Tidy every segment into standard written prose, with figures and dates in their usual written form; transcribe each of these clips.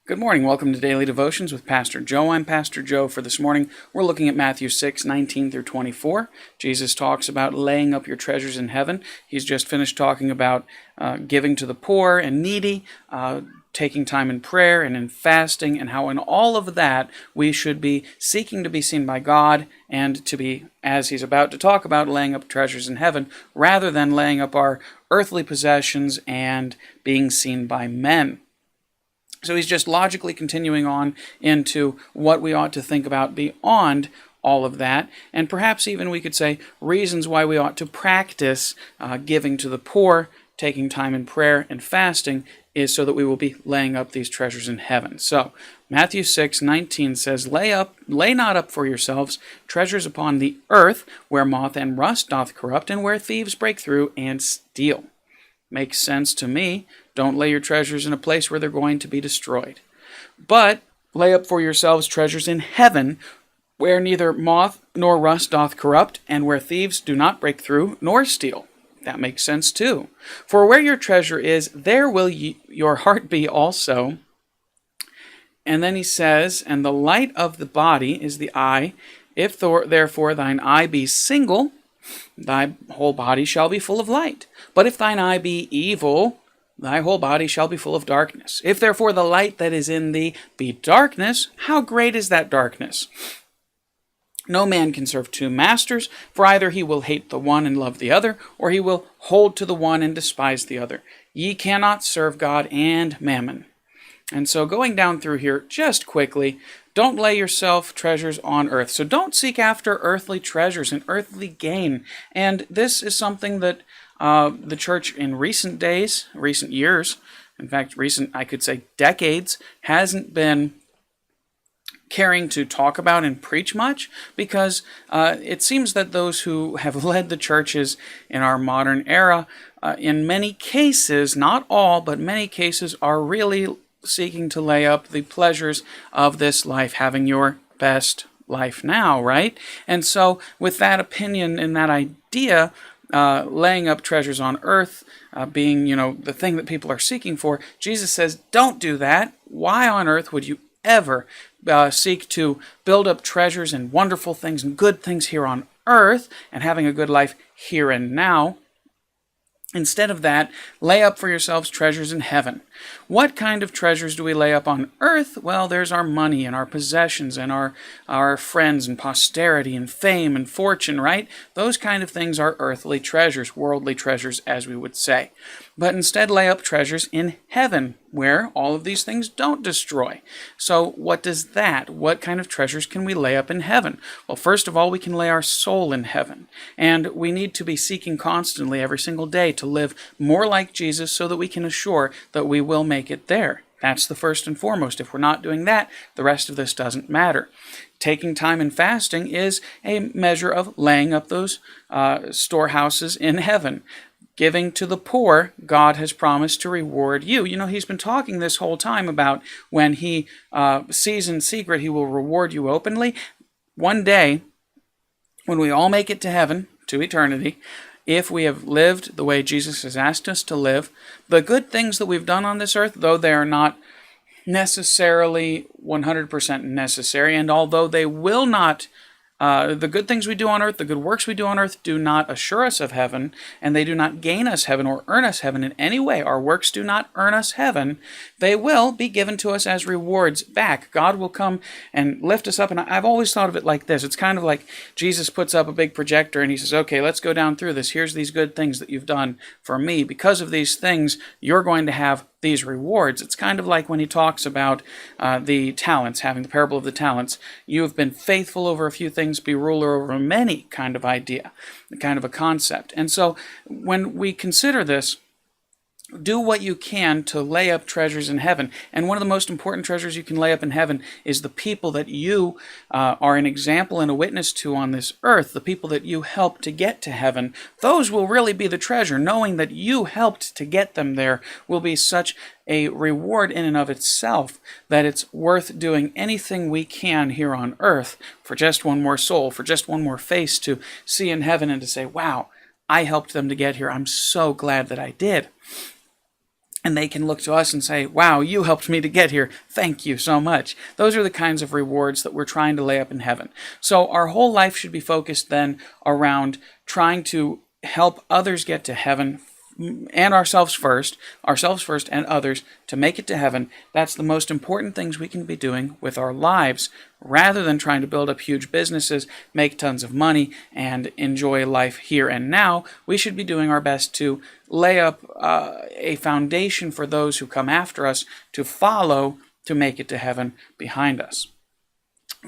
Good morning. Welcome to Daily Devotions with Pastor Joe. I'm Pastor Joe. For this morning, we're looking at Matthew 6:19 through 24. Jesus talks about laying up your treasures in heaven. He's just finished talking about giving to the poor and needy, taking time in prayer and in fasting, and how in all of that we should be seeking to be seen by God and to be, as he's about to talk about, laying up treasures in heaven rather than laying up our earthly possessions and being seen by men. So he's just logically continuing on into what we ought to think about beyond all of that, and perhaps even we could say reasons why we ought to practice giving to the poor, taking time in prayer and fasting, is so that we will be laying up these treasures in heaven. So Matthew 6:19 says, Lay not up for yourselves treasures upon the earth, where moth and rust doth corrupt, and where thieves break through and steal. Makes sense to me. Don't lay your treasures in a place where they're going to be destroyed. But lay up for yourselves treasures in heaven, where neither moth nor rust doth corrupt, and where thieves do not break through nor steal. That makes sense too. For where your treasure is, there will your heart be also. And then he says, And the light of the body is the eye. If therefore thine eye be single, thy whole body shall be full of light. But if thine eye be evil, thy whole body shall be full of darkness. If therefore the light that is in thee be darkness, how great is that darkness? No man can serve two masters, for either he will hate the one and love the other, or he will hold to the one and despise the other. Ye cannot serve God and mammon. And so going down through here just quickly, don't lay yourself treasures on earth. So don't seek after earthly treasures and earthly gain. And this is something that the church in recent days, recent years, in fact, I could say decades, hasn't been caring to talk about and preach much, because it seems that those who have led the churches in our modern era, in many cases, not all, but many cases, are really seeking to lay up the pleasures of this life, having your best life now, right? And so with that opinion and that idea, laying up treasures on earth being, the thing that people are seeking for, Jesus says, don't do that. Why on earth would you ever seek to build up treasures and wonderful things and good things here on earth and having a good life here and now? Instead of that, lay up for yourselves treasures in heaven. What kind of treasures do we lay up on earth? Well, there's our money and our possessions and our friends and posterity and fame and fortune, right? Those kind of things are earthly treasures, worldly treasures, as we would say. But instead, lay up treasures in heaven, where all of these things don't destroy. So what kind of treasures can we lay up in heaven? Well, first of all, we can lay our soul in heaven. And we need to be seeking constantly every single day to live more like Jesus so that we can assure that we will make it there. That's the first and foremost. If we're not doing that, the rest of this doesn't matter. Taking time in fasting is a measure of laying up those storehouses in heaven. Giving to the poor, God has promised to reward you. He's been talking this whole time about when he sees in secret, he will reward you openly. One day, when we all make it to heaven, to eternity, if we have lived the way Jesus has asked us to live, the good things that we've done on this earth, though they are not necessarily 100% necessary, and although they will not the good things we do on earth, the good works we do on earth, do not assure us of heaven, and they do not gain us heaven or earn us heaven in any way. Our works do not earn us heaven. They will be given to us as rewards back. God will come and lift us up, and I've always thought of it like this. It's kind of like Jesus puts up a big projector, and he says, okay, let's go down through this. Here's these good things that you've done for me. Because of these things, you're going to have these rewards. It's kind of like when he talks about the talents, having the parable of the talents. You have been faithful over a few things, be ruler over many, kind of idea, kind of a concept. And so when we consider this, do what you can to lay up treasures in heaven. And one of the most important treasures you can lay up in heaven is the people that you are an example and a witness to on this earth, the people that you helped to get to heaven. Those will really be the treasure. Knowing that you helped to get them there will be such a reward in and of itself that it's worth doing anything we can here on earth for just one more soul, for just one more face to see in heaven and to say, wow, I helped them to get here. I'm so glad that I did. and they can look to us and say, wow, you helped me to get here. Thank you so much. Those are the kinds of rewards that we're trying to lay up in heaven. So our whole life should be focused then around trying to help others get to heaven, and ourselves first and others to make it to heaven. That's the most important things we can be doing with our lives, rather than trying to build up huge businesses, make tons of money, and enjoy life here and now. We should be doing our best to lay up a foundation for those who come after us to follow to make it to heaven behind us.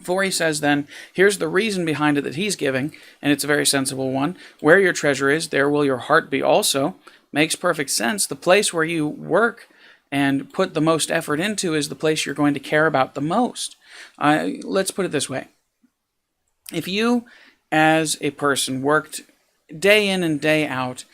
For he says then, here's the reason behind it that he's giving, and it's a very sensible one. Where your treasure is, there will your heart be also. Makes perfect sense. The place where you work and put the most effort into is the place you're going to care about the most. Let's put it this way. If you, as a person, worked day in and day out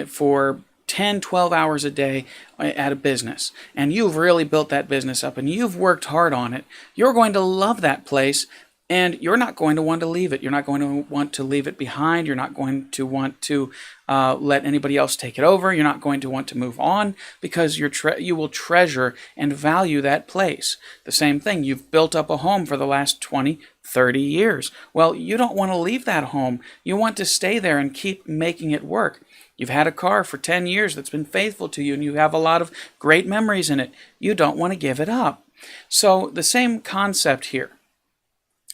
for 10, 12 hours a day at a business, and you've really built that business up and you've worked hard on it, you're going to love that place, and you're not going to want to leave it. You're not going to want to leave it behind. You're not going to want to let anybody else take it over. You're not going to want to move on, because you will treasure and value that place. The same thing, you've built up a home for the last 20, 30 years. Well, you don't want to leave that home. You want to stay there and keep making it work. You've had a car for 10 years that's been faithful to you, and you have a lot of great memories in it. You don't want to give it up. So the same concept here.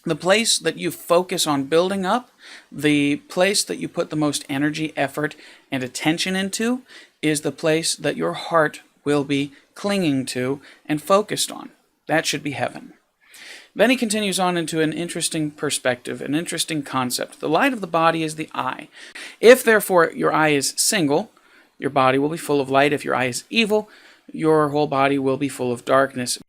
The place that you focus on building up, the place that you put the most energy, effort, and attention into, is the place that your heart will be clinging to and focused on. That should be heaven. Then he continues on into an interesting perspective, an interesting concept. The light of the body is the eye. If, therefore, your eye is single, your body will be full of light. If your eye is evil, your whole body will be full of darkness.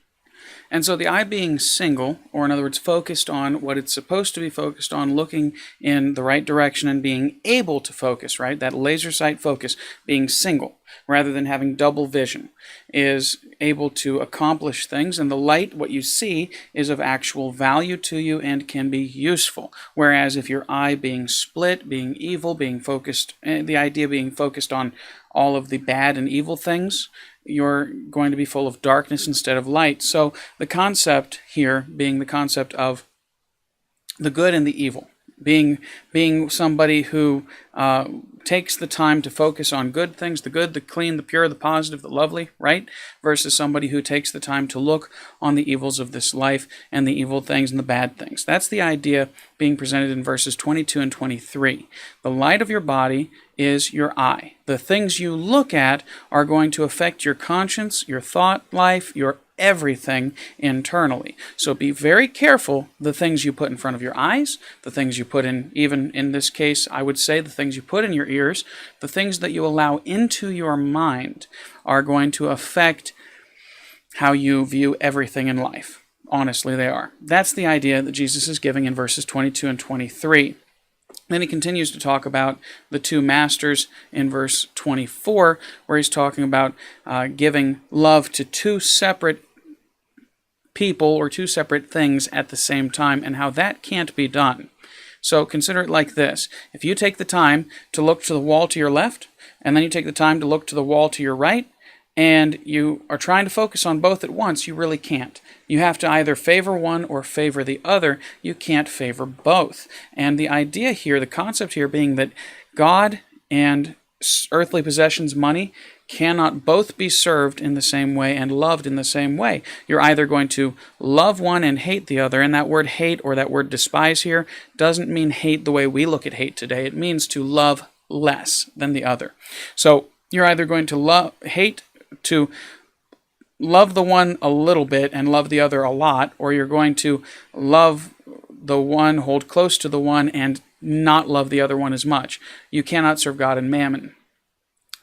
And so the eye being single, or in other words, focused on what it's supposed to be focused on, looking in the right direction and being able to focus, right? That laser sight focus, being single, rather than having double vision, is able to accomplish things. And the light, what you see, is of actual value to you and can be useful. Whereas if your eye being split, being evil, being focused, the idea being focused on all of the bad and evil things, you're going to be full of darkness instead of light. So the concept here being the concept of the good and the evil, being somebody who takes the time to focus on good things, the good, the clean, the pure, the positive, the lovely, right? Versus somebody who takes the time to look on the evils of this life and the evil things and the bad things. That's the idea being presented in verses 22 and 23. The light of your body is your eye. The things you look at are going to affect your conscience, your thought life, your everything internally. So be very careful the things you put in front of your eyes, the things you put in, even in this case, I would say the things you put in your ears, the things that you allow into your mind are going to affect how you view everything in life. Honestly, they are. That's the idea that Jesus is giving in verses 22 and 23. Then he continues to talk about the two masters in verse 24, where he's talking about giving love to two separate people or two separate things at the same time, and how that can't be done. So consider it like this. If you take the time to look to the wall to your left, and then you take the time to look to the wall to your right, and you are trying to focus on both at once, you really can't. You have to either favor one or favor the other. You can't favor both. And the idea here, the concept here being that God and earthly possessions, money, cannot both be served in the same way and loved in the same way. You're either going to love one and hate the other, and that word hate or that word despise here doesn't mean hate the way we look at hate today. It means to love less than the other. So you're either going to love the one a little bit and love the other a lot, or you're going to love the one, hold close to the one, and not love the other one as much. You cannot serve God and mammon.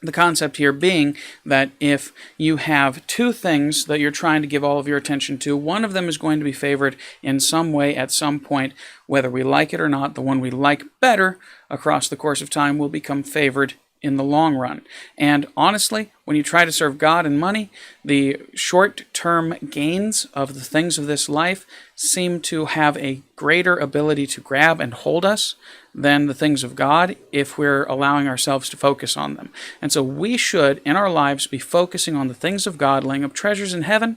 The concept here being that if you have two things that you're trying to give all of your attention to, one of them is going to be favored in some way at some point, whether we like it or not. The one we like better across the course of time will become favored in the long run. And honestly, when you try to serve God and money, the short-term gains of the things of this life seem to have a greater ability to grab and hold us than the things of God if we're allowing ourselves to focus on them. And so we should, in our lives, be focusing on the things of God, laying up treasures in heaven,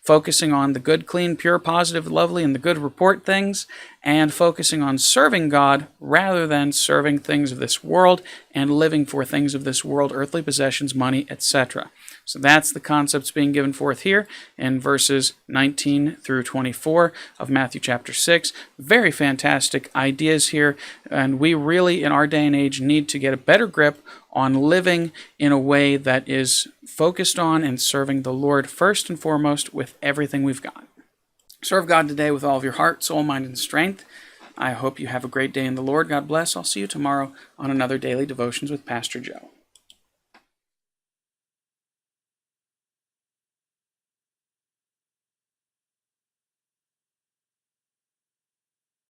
focusing on the good, clean, pure, positive, lovely, and the good report things, and focusing on serving God rather than serving things of this world and living for things of this world, earthly possessions, money, etc. So that's the concepts being given forth here in verses 19 through 24 of Matthew chapter 6. Very fantastic ideas here, and we really, in our day and age, need to get a better grip on living in a way that is focused on and serving the Lord first and foremost with everything we've got. Serve God today with all of your heart, soul, mind, and strength. I hope you have a great day in the Lord. God bless. I'll see you tomorrow on another Daily Devotions with Pastor Joe.